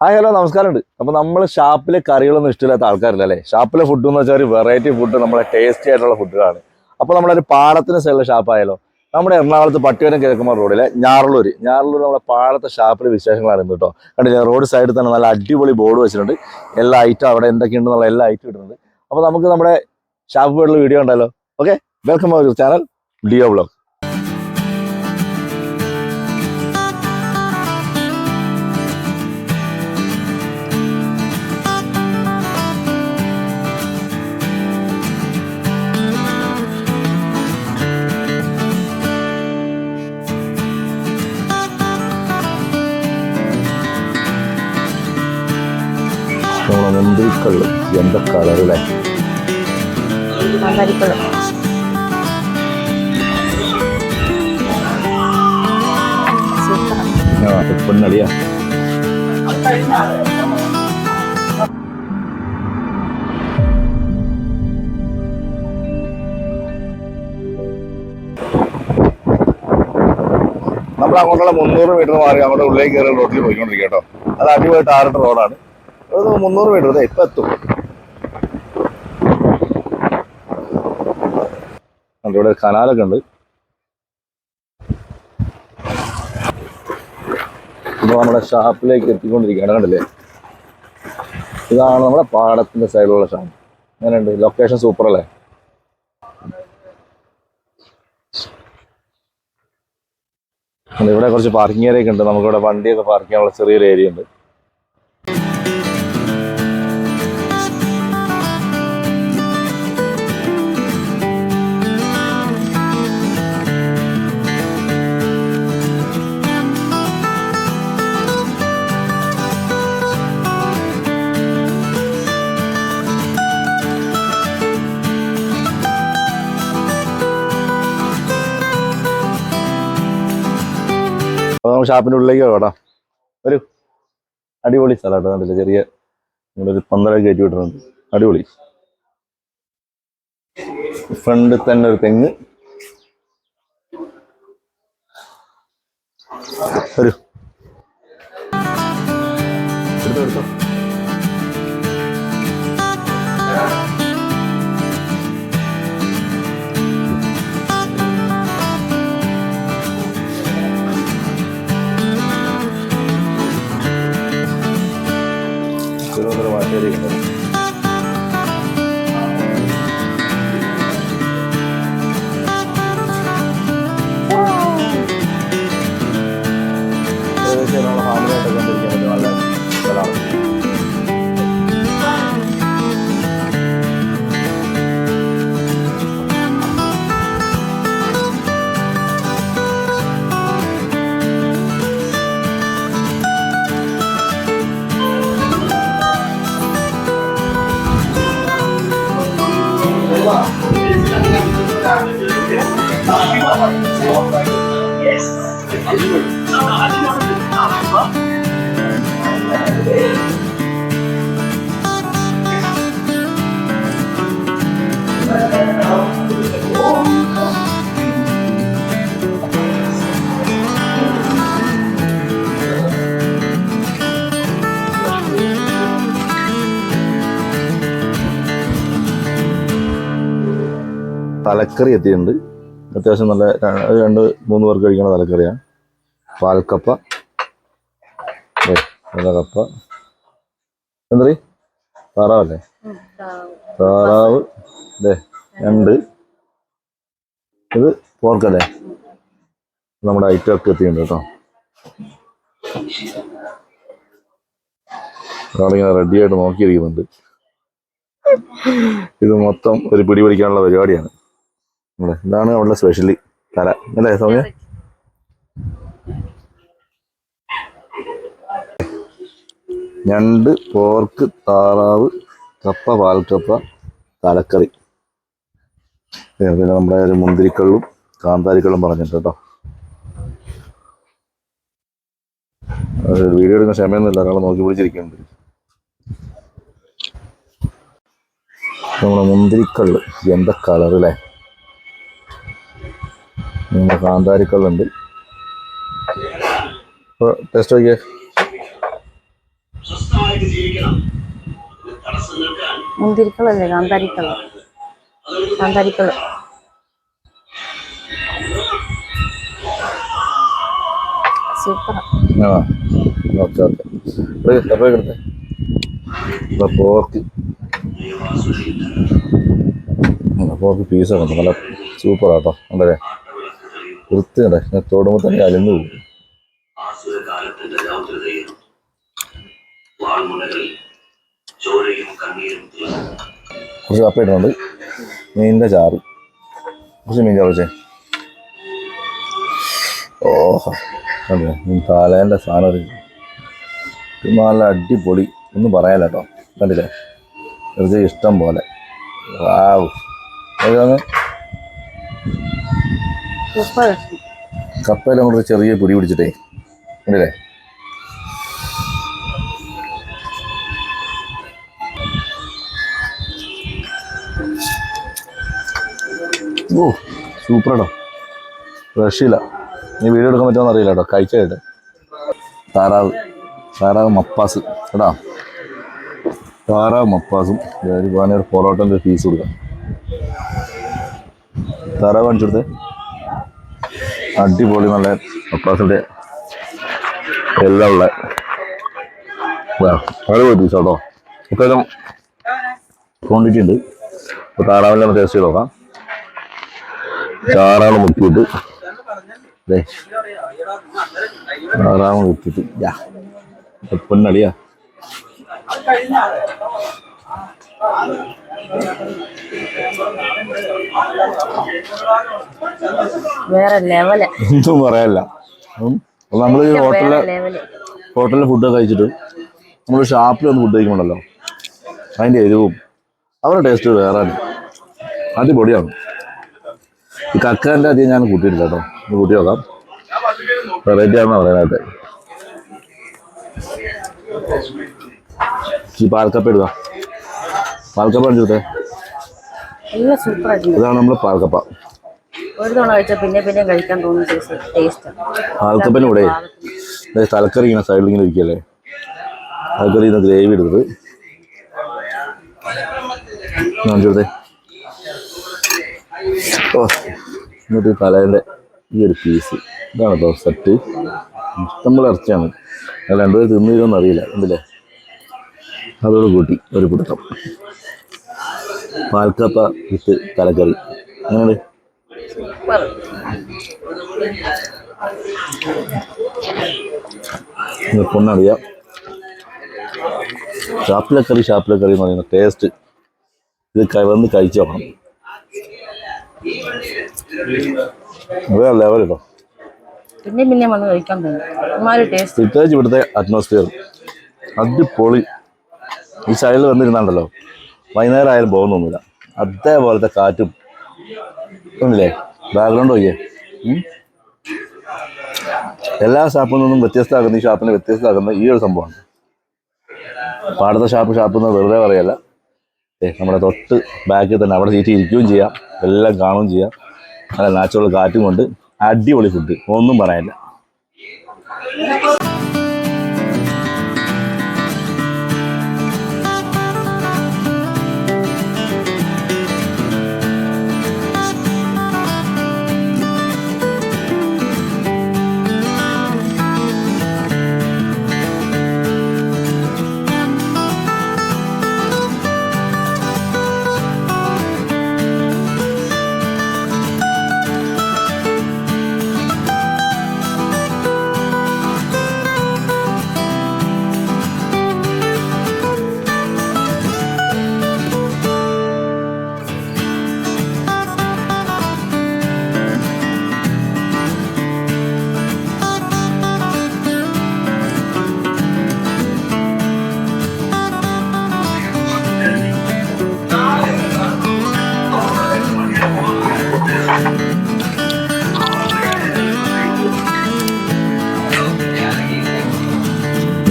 Hello നമസ്കാരമുണ്ട്. അപ്പോൾ നമ്മൾ ഷാപ്പിലെ കറികളൊന്നും ഇഷ്ടമില്ലാത്ത ആൾക്കാരില്ല അല്ലേ. ഷാപ്പിലെ ഫുഡ് എന്ന് വെച്ചാൽ ഒരു വെറൈറ്റി ഫുഡ്, നമ്മളെ ടേസ്റ്റി ആയിട്ടുള്ള ഫുഡുകളാണ്. അപ്പോൾ നമ്മളൊരു പാടത്തിന് സൈഡിലെ ഷാപ്പായാലോ. നമ്മുടെ എറണാകുളത്ത് പട്ടിയൂരം കിഴക്കുമാർ റോഡിലെ ഞാറലൂർ നമ്മളെ പാടത്തെ ഷാപ്പിലെ വിശേഷങ്ങളാണ് ഇന്ന് കേട്ടോ. കണ്ടില്ലേ, റോഡ് സൈഡിൽ തന്നെ നല്ല അടിപൊളി ബോർഡ് വെച്ചിട്ടുണ്ട്. എല്ലാ ഐറ്റം അവിടെ എന്തൊക്കെയുണ്ടെന്നുള്ള എല്ലാ ഐറ്റം ഇടുന്നുണ്ട്. അപ്പോൾ നമുക്ക് നമ്മുടെ ഷാപ്പ് പോയിട്ടുള്ള വീഡിയോ ഉണ്ടല്ലോ. ഓക്കെ, വെൽക്കം അവർ ചാനൽ ഡിയോ വ്ലോഗ്. നമ്മളെ മുന്തിരിക്കള്ള് എന്താ കളറിലെ പെണ്ണളിയാ. നമ്മൾ അങ്ങോട്ടുള്ള 300 മീറ്റർ മാറി അങ്ങോട്ട് ഉള്ളിലേക്ക് കയറി റോഡിൽ പോയിക്കൊണ്ടിരിക്കുക കേട്ടോ. അത് അടിപൊളി ടാറിട്ട റോഡാണ്. അത് 300 മീറ്റർ അതെ ഇപ്പം എത്തും. ഇവിടെ കനാലൊക്കെ ഉണ്ട്. ഇപ്പോൾ നമ്മുടെ ഷാപ്പിലേക്ക് എത്തിക്കൊണ്ടിരിക്കുകയാണ്. കണ്ടില്ലേ, ഇതാണ് നമ്മുടെ പാടത്തിന്റെ സൈഡിലുള്ള ഷാപ്പ്. അങ്ങനെയുണ്ട്, ലൊക്കേഷൻ സൂപ്പർ അല്ലേ. ഇവിടെ കുറച്ച് പാർക്കിംഗ് ഏരിയ ഒക്കെ ഉണ്ട്. നമുക്കിവിടെ വണ്ടിയൊക്കെ പാർക്ക് ചെയ്യാനുള്ള ചെറിയൊരു ഏരിയ ഉണ്ട്. അപ്പോൾ നമുക്ക് ഷാപ്പിൻ്റെ ഉള്ളിലേക്ക് കേട്ടോ. ഒരു അടിപൊളി സ്ഥലം കേട്ടോ. കണ്ടില്ല, ചെറിയ ഒരു 12 കയറ്റി വിട്ടിട്ടുണ്ട്. അടിപൊളി. ഫ്രണ്ടിൽ തന്നെ ഒരു തെങ്ങ്. ഒരു എടുത്തോ ഫാമിലിയായിട്ടൊക്കെ കണ്ടിരിക്കാൻ പറ്റും. നല്ല സ്ഥലമാണ്. തലക്കറി എത്തിയിട്ടുണ്ട്. അത്യാവശ്യം നല്ല 2-3 പേർക്ക് കഴിക്കുന്ന തലക്കറിയാണ്. പാൽക്കപ്പ, കപ്പ, എന്താ താറാവല്ലേ, താറാവ് ഞണ്ട്, ഇത് പോർക്കല്ലേ. നമ്മുടെ ഐറ്റം ഒക്കെ എത്തിയിട്ടുണ്ട് കേട്ടോ. ഒരാളിങ്ങനെ റെഡിയായിട്ട് നോക്കിയിരിക്കുന്നുണ്ട്. ഇത് മൊത്തം ഒരു പിടി പിടിക്കാനുള്ള പരിപാടിയാണ്. ഇതാണ് അവളുടെ സ്പെഷ്യലി തല അല്ലേ സൗമ്യ? ഞണ്ട്, പോർക്ക്, താറാവ്, കപ്പ, പാൽക്കപ്പ, തലക്കറി, പിന്നെ നമ്മുടെ ഒരു മുന്തിരിക്കള്ളും കാന്താരിക്കള്ളും പറഞ്ഞിട്ട് കേട്ടോ. വീഡിയോ എടുക്കുന്ന ക്ഷമയൊന്നുമില്ല, ഒരാളെ നോക്കി പിടിച്ചിരിക്കുന്നുണ്ട്. നമ്മുടെ മുന്തിരിക്കള്ള് എന്താ കളറല്ലേ. കാന്താരിക്കള്ളുണ്ട്. ഇപ്പോൾ ടെസ്റ്റ് നോക്കിയേ. മുന്തിരിക്കളല്ലേ, കാന്താരിക്കള്. കാന്താരിക്കള് സൂപ്പറാ. ഓക്കെ ഓക്കെ പോർക്ക് പോർക്ക് പീസാണ് നല്ല സൂപ്പറാട്ടോ. ഉണ്ടല്ലേ വൃത്തിയുണ്ട്. ഞാൻ തൊടുമ്പോൾ തന്നെ അലിഞ്ഞു പോകും. കുറച്ച് കപ്പ ഇടുന്നുണ്ട്. മീനിൻ്റെ ചാറ്, കുറച്ച് മീൻ ചാറ്. ഓഹോ അതെ തലേൻ്റെ സാധനം നല്ല അടിപൊളി. ഒന്നും പറയാല്ല കേട്ടോ. കണ്ടില്ലേ വെറുതെ ഇഷ്ടം പോലെ. വാവ് കപ്പയിൽ അങ്ങോട്ട് ചെറിയ പിടി പിടിച്ചിട്ടേ കണ്ടില്ലേ. ഓ സൂപ്പറാട്ടോ, രക്ഷയില്ല. നീ വീഡിയോ എടുക്കാൻ പറ്റുമെന്ന് അറിയില്ല കേട്ടോ. കഴിച്ചായിട്ട് താറാവ് മപ്പാസ് കേട്ടോ. താറാവ് മപ്പാസും ഒരു പൊറോട്ടൻ്റെ പീസ് കൊടുക്കാം. താറാവ് കാണിച്ചു കൊടുത്തേ. അടിപൊളി നല്ല മപ്പാസിൻ്റെ എല്ലാം ഉള്ള അടിപൊളി പീസ് കേട്ടോ. ഇപ്പം ക്വാണ്ടിറ്റി ഉണ്ട്. ഇപ്പോൾ താറാവിൻ്റെ ടേസ്റ്റ് ചെയ്ത് നോക്കാം. താറാവ് മുക്കിയിട്ട് താറാവ് മുക്കിയിട്ട് പൊന്നടിയാ. വേറെ ലെവല്. ഒന്നും പറയാനില്ല. നമ്മൾ ഈ ഹോട്ടലിൽ ഫുഡ് കഴിച്ചിട്ട് നമ്മൾ ഷാപ്പിൽ വന്ന് ഫുഡ് കഴിക്കുമ്പോണ്ടല്ലോ അതിൻ്റെ എരിവും അവരുടെ ടേസ്റ്റ് വേറെ അടിപൊളിയാണ്. ഈ കക്കാൻ്റെ അധികം ഞാൻ കൂട്ടിയിട്ടില്ല കേട്ടോ. കൂട്ടി നോക്കാം. വെറൈറ്റി ആണെന്ന് പറയാനായിട്ട്. ഈ പാൽക്കപ്പ ഇടുക. പാൽക്കപ്പ അടിച്ചെടുത്തേ. ഇതാണ് നമ്മൾ പാൽക്കപ്പ. ഒരു തവണ കഴിച്ചാൽ പിന്നെ പിന്നെ കഴിക്കാൻ തോന്നുന്ന ടേസ്റ്റ്. പാൽക്കപ്പൻ്റെ കൂടെ തലക്കറി ഇങ്ങനെ സൈഡിൽ ഇങ്ങനെ ഇരിക്കുകയല്ലേ. തലക്കറി ഇന്ന് ഗ്രേവി എടുത്തത് കാണിച്ചെടുത്തേ. ഓ എന്നിട്ട് തലേൻ്റെ ഈ ഒരു പീസ് ഇതാണ് കേട്ടോ സെറ്റ്. ഇഷ്ടംപോലെ ഇറച്ചിയാണ്. അത് രണ്ടുപേർ തിന്നിരുമെന്ന് അറിയില്ല. എന്തില്ലേ അതോട് കൂട്ടി ഒരു പിടുത്തം പാൽക്കപ്പ വിത്ത് തലക്കറി. അങ്ങനെ പൊന്നറിയാം. ഷാപ്പിലെ കറി എന്ന് പറയുന്ന ടേസ്റ്റ് ഇത് വന്ന് കഴിച്ചു നോക്കണം. വേറെ ലെവൽ കേട്ടോ. പിന്നെ വന്ന് കഴിക്കാൻ തോന്നും. പ്രത്യേകിച്ച് ഇവിടുത്തെ അറ്റ്മോസ്ഫിയർ അടിപൊളി. ഈ സൈഡിൽ വന്നിരുന്നാണ്ടല്ലോ വൈകുന്നേരം ആയാലും പോകുന്നൊന്നുമില്ല. അതേപോലത്തെ കാറ്റും ഒന്നില്ലേ. ബാക്ക്ഗ്രൗണ്ട് നോക്കിയേ. എല്ലാ ഷാപ്പിൽ നിന്നും വ്യത്യസ്തമാക്കുന്ന ഈ ഷാപ്പിനെ വ്യത്യസ്തമാക്കുന്ന ഈ ഒരു സംഭവമാണ്. പാടത്തെ ഷാപ്പ് എന്ന് വെറുതെ പറയല്ല. നമ്മുടെ തൊട്ട് ബാക്കിൽ തന്നെ അവിടെ സീറ്റ് ഇരിക്കുകയും ചെയ്യാം, എല്ലാം കാണുകയും ചെയ്യാം. നല്ല നാച്ചുറൽ കാറ്റും കൊണ്ട് അടിപൊളി ഫുഡ്, ഒന്നും പറയാനില്ല.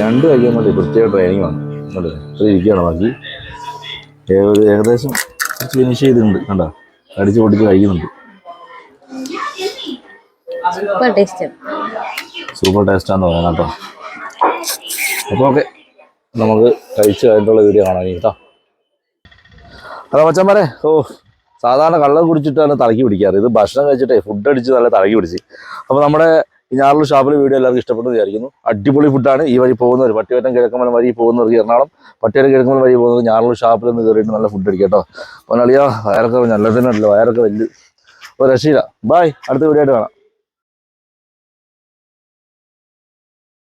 രണ്ട് കഴിക്കാൻ വേണ്ടി പ്രത്യേക ട്രെയിനിങ് ആണ്. അല്ലേ ഇത്ര ഇരിക്കുകയാണ്. ബാക്കി ഏകദേശം കുറച്ച് ഫിനിഷ് ചെയ്തിട്ടുണ്ട്. കണ്ടോ അടിച്ച് പൊടിച്ച് കഴിക്കുന്നുണ്ട്. സൂപ്പർ ടേസ്റ്റാന്ന് പറയാം കേട്ടോ. അപ്പോൾ ഓക്കെ. നമുക്ക് കഴിച്ച് കഴിഞ്ഞിട്ടുള്ള വീഡിയോ കാണാൻ കേട്ടോ. ഹലോ മച്ചന്മാരെ, സാധാരണ കള്ളം കുടിച്ചിട്ടാണ് തലക്കി പിടിക്കാറ്. ഇത് ഭക്ഷണം കഴിച്ചിട്ടേ ഫുഡ് അടിച്ച് നല്ല തലക്കി പിടിച്ച്. അപ്പോൾ നമ്മുടെ ഈ ഞാറുള്ള ഷാപ്പിലെ വീഡിയോ എല്ലാവർക്കും ഇഷ്ടപ്പെട്ടു വിചാരിക്കുന്നു. അടിപൊളി ഫുഡാണ്. ഈ വഴി പോകുന്നവർ, പട്ടിയോറ്റം കിഴക്കമ്പലം വഴി പോകുന്നവർക്ക്, എറണാകുളം പട്ടിയോറ്റം കിഴക്കമ്പലം വഴി പോകുന്നവർ ഞാറുള്ള ഷാപ്പിൽ നിന്ന് കയറിയിട്ട് നല്ല ഫുഡ് അടിക്കാം കേട്ടോ. അപ്പോൾ അളിയാ വയറൊക്കെ നല്ലതിനല്ല, വയറൊക്കെ വലിയ ഒരു രക്ഷയില്ല. ബായ്, അടുത്ത വീഡിയോ ആയിട്ട് കാണാം.